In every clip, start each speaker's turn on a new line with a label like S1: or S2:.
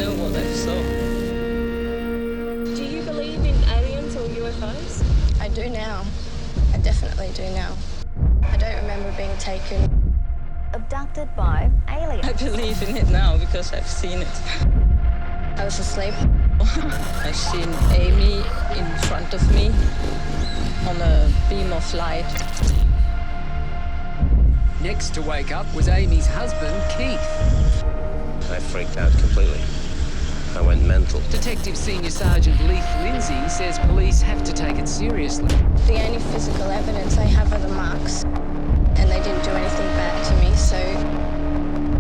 S1: know what I saw.
S2: Do you believe in aliens or UFOs?
S3: I do now. I definitely do now. I don't remember being taken.
S4: Abducted by aliens.
S1: I believe in it now because I've seen it.
S3: I was asleep.
S1: I've seen Amy in front of me on a beam of light.
S5: Next to wake up was Amy's husband, Keith.
S6: I freaked out completely. I went mental.
S5: Detective Senior Sergeant Keith Lindsay says police have to take it seriously.
S3: The only physical evidence I have are the marks, and they didn't do anything bad to me, so...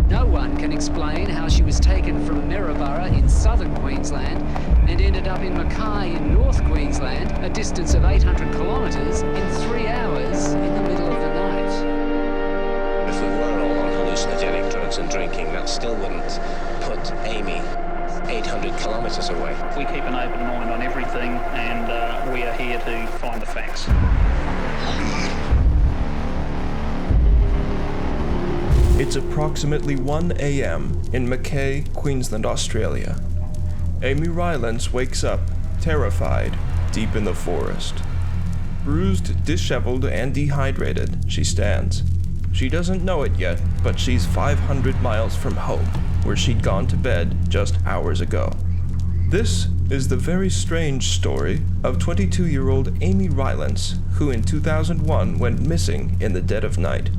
S5: No one can explain how she was taken from Maryborough in southern Queensland and ended up in Mackay in North Queensland, a distance of 800 kilometres, in 3 hours in the middle of the night.
S6: If we were all on hallucinogenic drugs and drinking, that still wouldn't put Amy 800 kilometres away.
S7: We keep an open mind on everything, and we are here to find the facts.
S8: It's approximately 1 a.m. in Mackay, Queensland, Australia. Amy Rylance wakes up, terrified, deep in the forest. Bruised, disheveled, and dehydrated, she stands. She doesn't know it yet, but she's 500 miles from home, where she'd gone to bed just hours ago. This is the very strange story of 22-year-old Amy Rylance, who in 2001 went missing in the dead of night.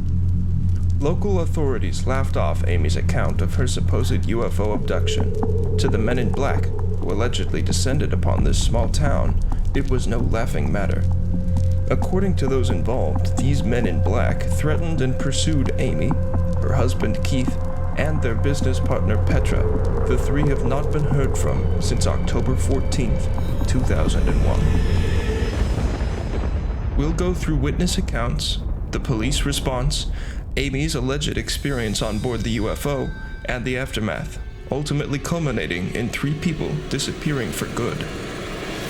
S8: Local authorities laughed off Amy's account of her supposed UFO abduction. To the men in black, who allegedly descended upon this small town, it was no laughing matter. According to those involved, these men in black threatened and pursued Amy, her husband Keith, and their business partner Petra. The three have not been heard from since October 14th, 2001. We'll go through witness accounts, the police response, Amy's alleged experience on board the UFO, and the aftermath, ultimately culminating in 3 people disappearing for good.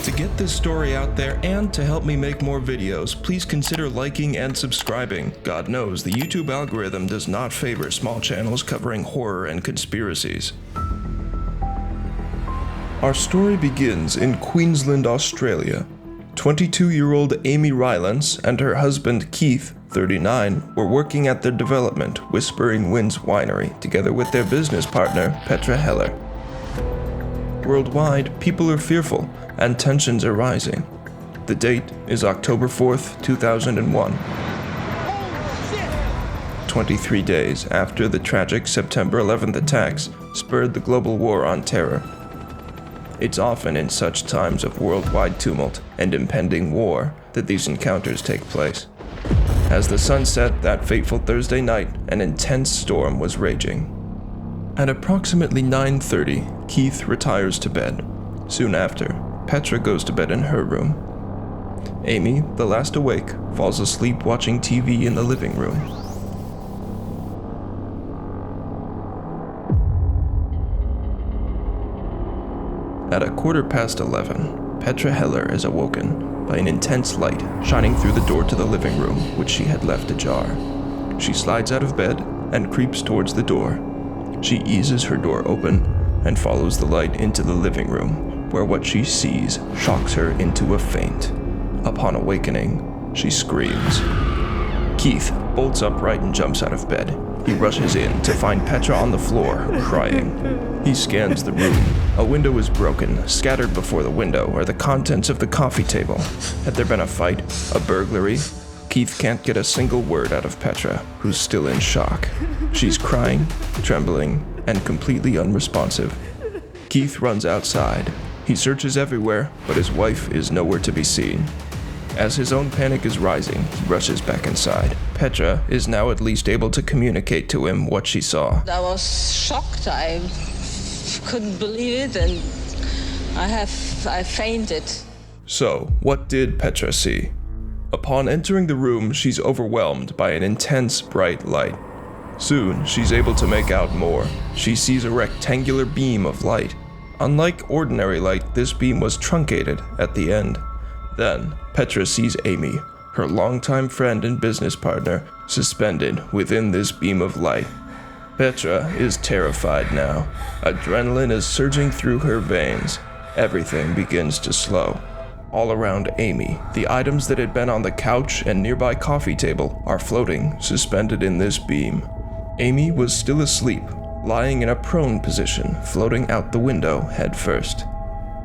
S8: To get this story out there and to help me make more videos, please consider liking and subscribing. God knows, the YouTube algorithm does not favor small channels covering horror and conspiracies. Our story begins in Queensland, Australia. 22-year-old Amy Rylance and her husband Keith, 39, were working at their development, Whispering Winds Winery, together with their business partner, Petra Heller. Worldwide, people are fearful, and tensions are rising. The date is October 4th, 2001. 23 days after the tragic September 11th attacks spurred the global war on terror. It's often in such times of worldwide tumult and impending war that these encounters take place. As the sun set that fateful Thursday night, an intense storm was raging. At approximately 9:30, Keith retires to bed. Soon after, Petra goes to bed in her room. Amy, the last awake, falls asleep watching TV in the living room. At 11:15, Petra Heller is awoken by an intense light shining through the door to the living room, which she had left ajar. She slides out of bed and creeps towards the door. She eases her door open and follows the light into the living room, where what she sees shocks her into a faint. Upon awakening, she screams. Keith bolts upright and jumps out of bed. He rushes in to find Petra on the floor, crying. He scans the room. A window is broken. Scattered before the window are the contents of the coffee table. Had there been a fight? A burglary? Keith can't get a single word out of Petra, who's still in shock. She's crying, trembling, and completely unresponsive. Keith runs outside. He searches everywhere, but his wife is nowhere to be seen. As his own panic is rising, he rushes back inside. Petra is now at least able to communicate to him what she saw.
S1: I was shocked. I couldn't believe it, and I fainted.
S8: So, what did Petra see? Upon entering the room, she's overwhelmed by an intense, bright light. Soon, she's able to make out more. She sees a rectangular beam of light. Unlike ordinary light, this beam was truncated at the end. Then, Petra sees Amy, her longtime friend and business partner, suspended within this beam of light. Petra is terrified now. Adrenaline is surging through her veins. Everything begins to slow. All around Amy, the items that had been on the couch and nearby coffee table are floating, suspended in this beam. Amy was still asleep, lying in a prone position, floating out the window head first.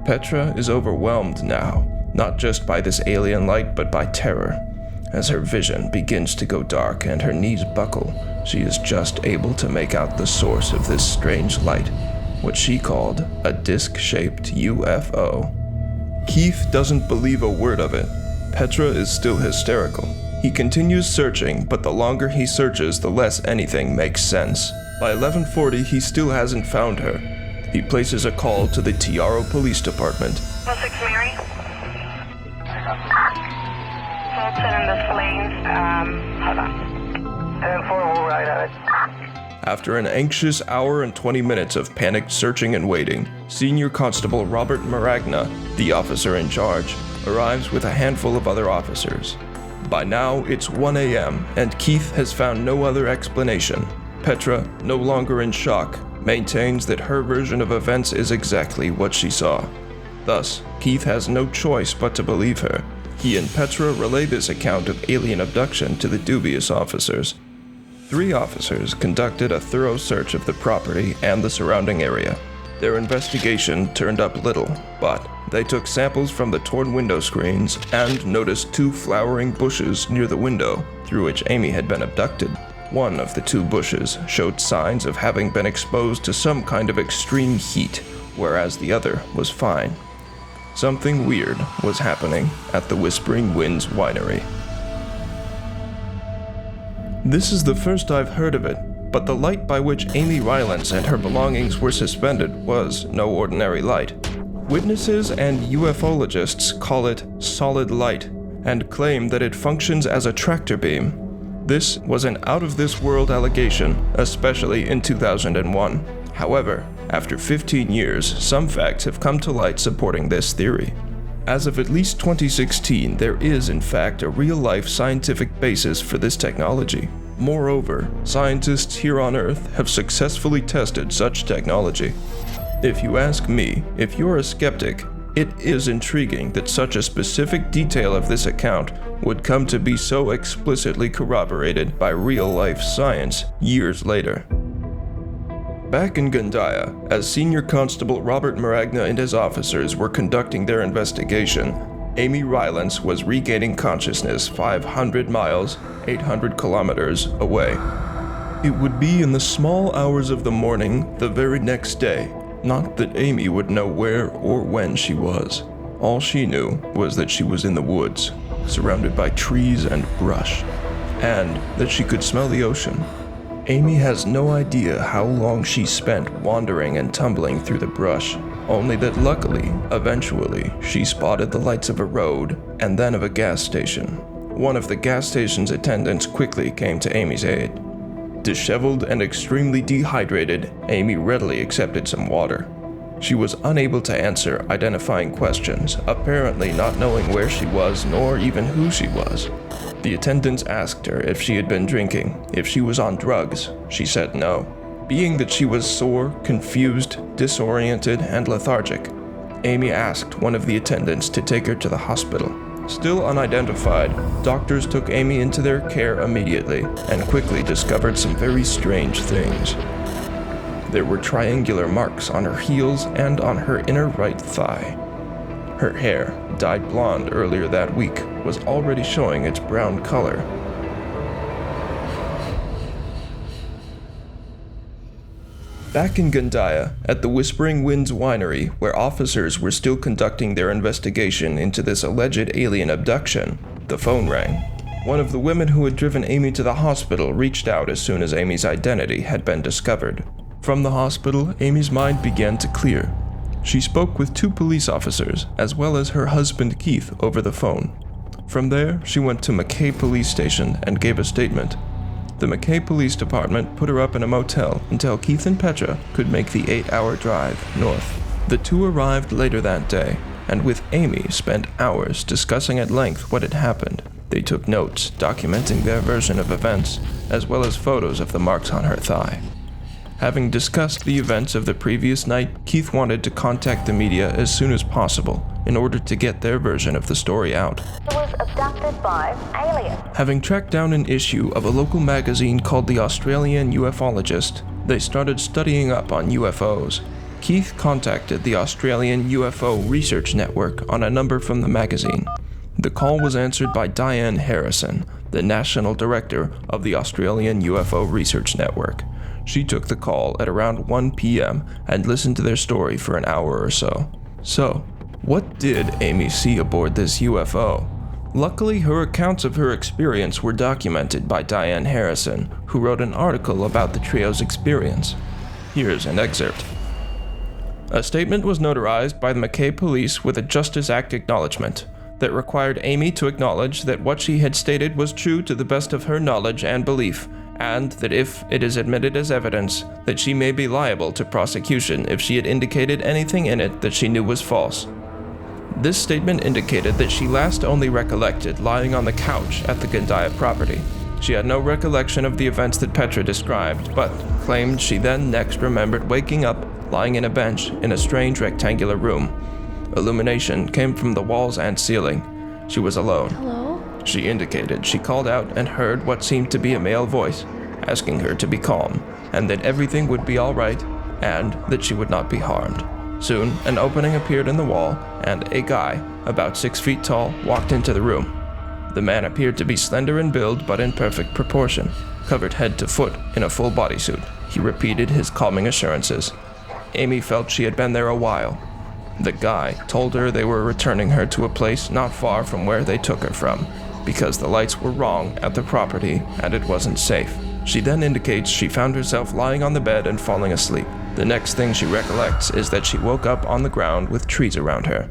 S8: Petra is overwhelmed now, not just by this alien light, but by terror. As her vision begins to go dark and her knees buckle, she is just able to make out the source of this strange light, what she called a disc-shaped UFO. Keith doesn't believe a word of it. Petra is still hysterical. He continues searching, but the longer he searches, the less anything makes sense. By 11:40, he still hasn't found her. He places a call to the Tiaro Police Department.
S9: 6 Mary. Folks in the flames. Hold on. 10-4, we'll ride at it.
S8: After an anxious hour and 20 minutes of panicked searching and waiting, Senior Constable Robert Maragna, the officer in charge, arrives with a handful of other officers. By now, it's 1 a.m., and Keith has found no other explanation. Petra, no longer in shock, maintains that her version of events is exactly what she saw. Thus, Keith has no choice but to believe her. He and Petra relay this account of alien abduction to the dubious officers. 3 officers conducted a thorough search of the property and the surrounding area. Their investigation turned up little, but they took samples from the torn window screens and noticed 2 flowering bushes near the window through which Amy had been abducted. One of the 2 bushes showed signs of having been exposed to some kind of extreme heat, whereas the other was fine. Something weird was happening at the Whispering Winds Winery. This is the first I've heard of it, but the light by which Amy Rylance and her belongings were suspended was no ordinary light. Witnesses and ufologists call it solid light and claim that it functions as a tractor beam. This was an out-of-this-world allegation, especially in 2001. However, after 15 years, some facts have come to light supporting this theory. As of at least 2016, there is in fact a real-life scientific basis for this technology. Moreover, scientists here on Earth have successfully tested such technology. If you ask me, if you're a skeptic, it is intriguing that such a specific detail of this account would come to be so explicitly corroborated by real-life science years later. Back in Gundiah, as Senior Constable Robert Maragna and his officers were conducting their investigation, Amy Rylance was regaining consciousness 500 miles, 800 kilometers away. It would be in the small hours of the morning the very next day, not that Amy would know where or when she was. All she knew was that she was in the woods, surrounded by trees and brush, and that she could smell the ocean. Amy has no idea how long she spent wandering and tumbling through the brush, only that luckily, eventually, she spotted the lights of a road and then of a gas station. One of the gas station's attendants quickly came to Amy's aid. Disheveled and extremely dehydrated, Amy readily accepted some water. She was unable to answer identifying questions, apparently not knowing where she was nor even who she was. The attendants asked her if she had been drinking, if she was on drugs. She said no. Being that she was sore, confused, disoriented, and lethargic, Amy asked one of the attendants to take her to the hospital. Still unidentified, doctors took Amy into their care immediately and quickly discovered some very strange things. There were triangular marks on her heels and on her inner right thigh. Her hair, dyed blonde earlier that week, was already showing its brown color. Back in Gundiah, at the Whispering Winds Winery, where officers were still conducting their investigation into this alleged alien abduction, the phone rang. One of the women who had driven Amy to the hospital reached out as soon as Amy's identity had been discovered. From the hospital, Amy's mind began to clear. She spoke with 2 police officers, as well as her husband Keith, over the phone. From there, she went to Mackay Police Station and gave a statement. The Mackay Police Department put her up in a motel until Keith and Petra could make the 8-hour drive north. The 2 arrived later that day, and with Amy spent hours discussing at length what had happened. They took notes documenting their version of events, as well as photos of the marks on her thigh. Having discussed the events of the previous night, Keith wanted to contact the media as soon as possible in order to get their version of the story out.
S4: He was abducted by aliens.
S8: Having tracked down an issue of a local magazine called the Australian UFO-hunting, they started studying up on UFOs. Keith contacted the Australian UFO Research Network on a number from the magazine. The call was answered by Diane Harrison, the National Director of the Australian UFO Research Network. She took the call at around 1 p.m. and listened to their story for an hour or so. So, what did Amy see aboard this UFO? Luckily, her accounts of her experience were documented by Diane Harrison, who wrote an article about the trio's experience. Here's an excerpt. A statement was notarized by the Mackay police with a Justice Act acknowledgement that required Amy to acknowledge that what she had stated was true to the best of her knowledge and belief, and that if it is admitted as evidence, that she may be liable to prosecution if she had indicated anything in it that she knew was false. This statement indicated that she last only recollected lying on the couch at the Gundiah property. She had no recollection of the events that Petra described, but claimed she then next remembered waking up lying in a bench in a strange rectangular room. Illumination came from the walls and ceiling. She was alone.
S3: Hello?
S8: She indicated she called out and heard what seemed to be a male voice, asking her to be calm, and that everything would be all right, and that she would not be harmed. Soon, an opening appeared in the wall, and a guy, about 6 feet tall, walked into the room. The man appeared to be slender in build but in perfect proportion, covered head to foot in a full bodysuit. He repeated his calming assurances. Amy felt she had been there a while. The guy told her they were returning her to a place not far from where they took her from, because the lights were wrong at the property and it wasn't safe. She then indicates she found herself lying on the bed and falling asleep. The next thing she recollects is that she woke up on the ground with trees around her.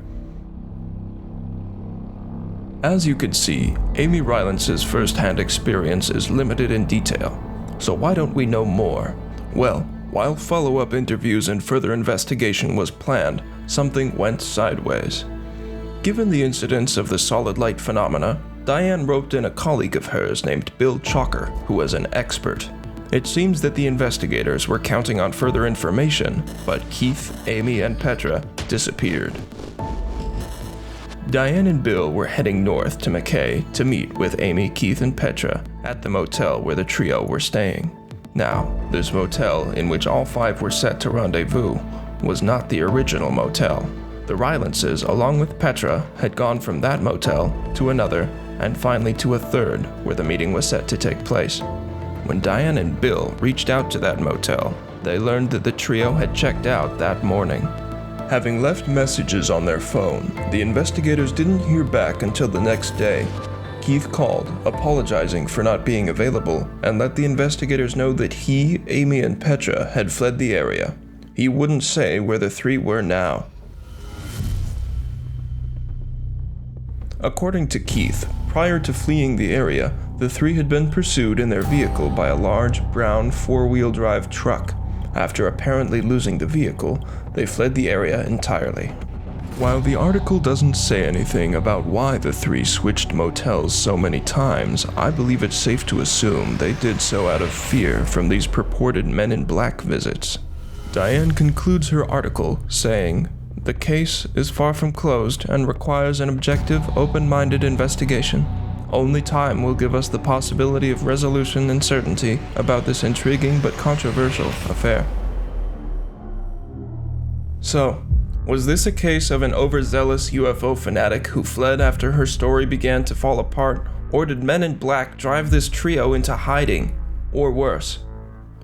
S8: As you could see, Amy Rylance's first-hand experience is limited in detail. So why don't we know more? Well, while follow-up interviews and further investigation was planned, something went sideways. Given the incidence of the solid light phenomena, Diane roped in a colleague of hers named Bill Chalker, who was an expert. It seems that the investigators were counting on further information, but Keith, Amy, and Petra disappeared. Diane and Bill were heading north to Mackay to meet with Amy, Keith, and Petra at the motel where the trio were staying. Now, this motel, in which all five were set to rendezvous, was not the original motel. The Rylances, along with Petra, had gone from that motel to another, and finally to a third, where the meeting was set to take place. When Diane and Bill reached out to that motel, they learned that the trio had checked out that morning. Having left messages on their phone, the investigators didn't hear back until the next day. Keith called, apologizing for not being available, and let the investigators know that he, Amy, and Petra had fled the area. He wouldn't say where the three were now. According to Keith, prior to fleeing the area, the three had been pursued in their vehicle by a large brown four-wheel drive truck. After apparently losing the vehicle, they fled the area entirely. While the article doesn't say anything about why the three switched motels so many times, I believe it's safe to assume they did so out of fear from these purported Men in Black visits. Diane concludes her article saying, "The case is far from closed and requires an objective, open-minded investigation. Only time will give us the possibility of resolution and certainty about this intriguing but controversial affair." So, was this a case of an overzealous UFO fanatic who fled after her story began to fall apart, or did Men in Black drive this trio into hiding, or worse?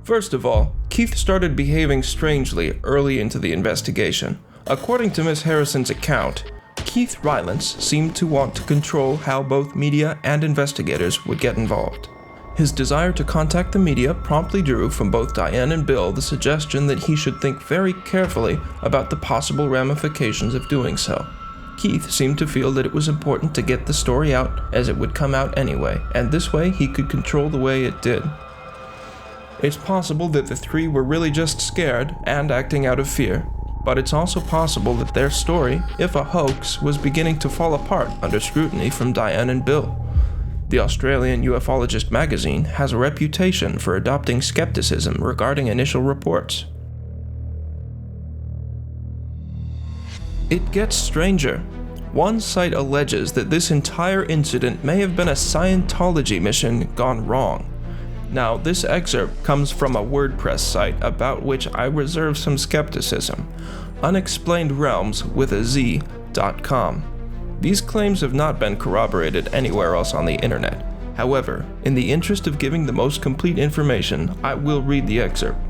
S8: First of all, Keith started behaving strangely early into the investigation. According to Miss Harrison's account, Keith Rylance seemed to want to control how both media and investigators would get involved. His desire to contact the media promptly drew from both Diane and Bill the suggestion that he should think very carefully about the possible ramifications of doing so. Keith seemed to feel that it was important to get the story out as it would come out anyway, and this way he could control the way it did. It's possible that the three were really just scared and acting out of fear, but it's also possible that their story, if a hoax, was beginning to fall apart under scrutiny from Diane and Bill. The Australian Ufologist magazine has a reputation for adopting skepticism regarding initial reports. It gets stranger. One site alleges that this entire incident may have been a Scientology mission gone wrong. Now, this excerpt comes from a WordPress site about which I reserve some skepticism, unxplainedrealms.com. These claims have not been corroborated anywhere else on the internet. However, in the interest of giving the most complete information, I will read the excerpt.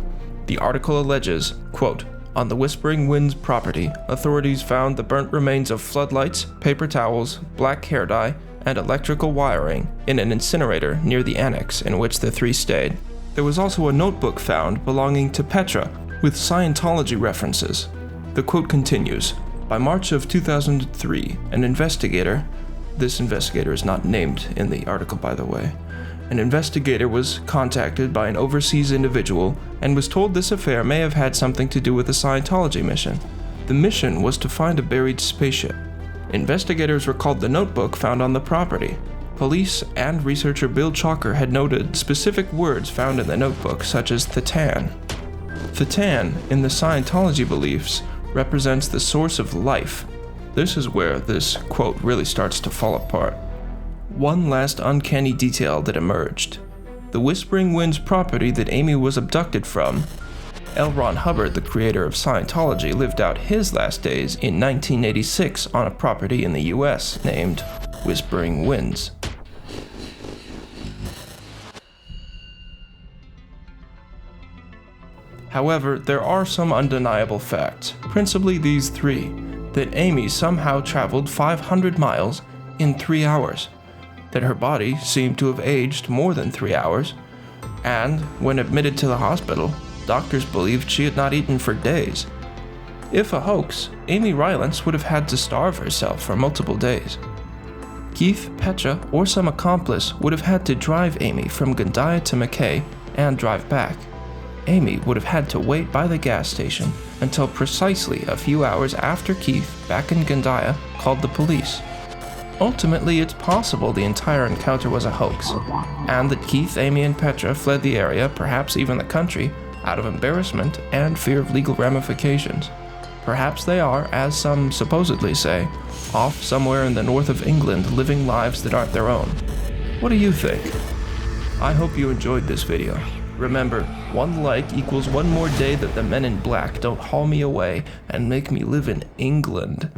S8: The article alleges, quote, "On the Whispering Winds property, authorities found the burnt remains of floodlights, paper towels, black hair dye, and electrical wiring in an incinerator near the annex in which the three stayed. There was also a notebook found belonging to Petra with Scientology references." The quote continues, "By March of 2003, an investigator," this investigator is not named in the article by the way, "an investigator was contacted by an overseas individual and was told this affair may have had something to do with a Scientology mission. The mission was to find a buried spaceship. Investigators recalled the notebook found on the property. Police and researcher Bill Chalker had noted specific words found in the notebook, such as Thetan. Thetan, in the Scientology beliefs, represents the source of life. This is where this quote really starts to fall apart. One last uncanny detail that emerged. The Whispering Winds property that Amy was abducted from, L. Ron Hubbard, the creator of Scientology, lived out his last days in 1986 on a property in the US named Whispering Winds. However, there are some undeniable facts, principally these three, that Amy somehow traveled 500 miles in 3 hours, that her body seemed to have aged more than 3 hours, and, when admitted to the hospital, doctors believed she had not eaten for days. If a hoax, Amy Rylance would have had to starve herself for multiple days. Keith, Petra, or some accomplice would have had to drive Amy from Gundiah to Mackay and drive back. Amy would have had to wait by the gas station until precisely a few hours after Keith, back in Gundiah, called the police. Ultimately, it's possible the entire encounter was a hoax, and that Keith, Amy, and Petra fled the area, perhaps even the country, out of embarrassment and fear of legal ramifications. Perhaps they are, as some supposedly say, off somewhere in the north of England living lives that aren't their own. What do you think? I hope you enjoyed this video. Remember, 1 like equals 1 more day that the men in black don't haul me away and make me live in England.